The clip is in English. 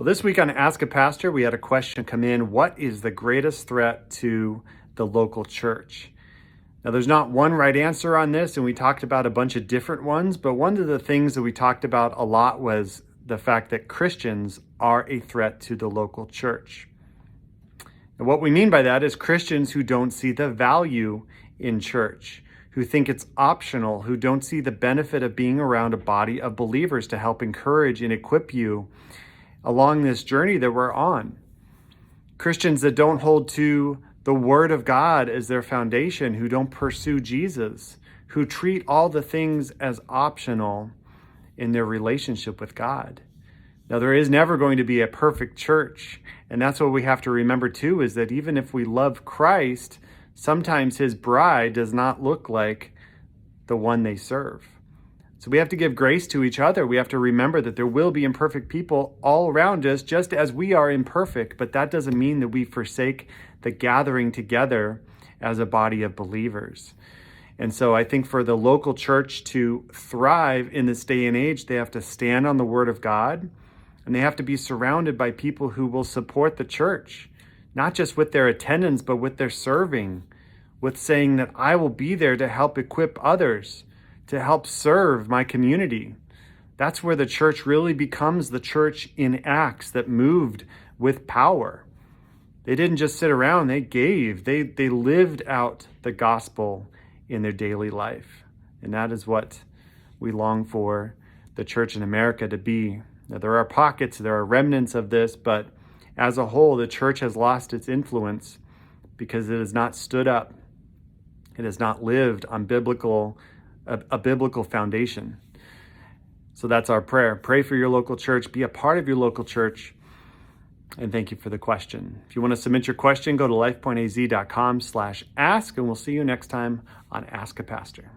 Well, this week on Ask a Pastor, we had a question come in. What is the greatest threat to the local church? Now, there's not one right answer on this, and we talked about a bunch of different ones, but one of the things that we talked about a lot was the fact that Christians are a threat to the local church. And what we mean by that is Christians who don't see the value in church, who think it's optional, who don't see the benefit of being around a body of believers to help encourage and equip you along this journey that we're on. Christians that don't hold to the Word of God as their foundation, who don't pursue Jesus, who treat all the things as optional in their relationship with God. Now, there is never going to be a perfect church, and that's what we have to remember too, is that even if we love Christ, sometimes his bride does not look like the one they serve. So we have to give grace to each other. We have to remember that there will be imperfect people all around us, just as we are imperfect, but that doesn't mean that we forsake the gathering together as a body of believers. And so I think for the local church to thrive in this day and age, they have to stand on the Word of God, and they have to be surrounded by people who will support the church, not just with their attendance, but with their serving, with saying that I will be there to help equip others, to help serve my community. That's where the church really becomes the church in Acts that moved with power. They didn't just sit around, they gave. They lived out the gospel in their daily life. And that is what we long for the church in America to be. Now, there are pockets, there are remnants of this, but as a whole, the church has lost its influence because it has not stood up. It has not lived on a biblical foundation. So that's our prayer. Pray for your local church. Be a part of your local church. And thank you for the question. If you want to submit your question, go to lifepointaz.com/ask, and we'll see you next time on Ask a Pastor.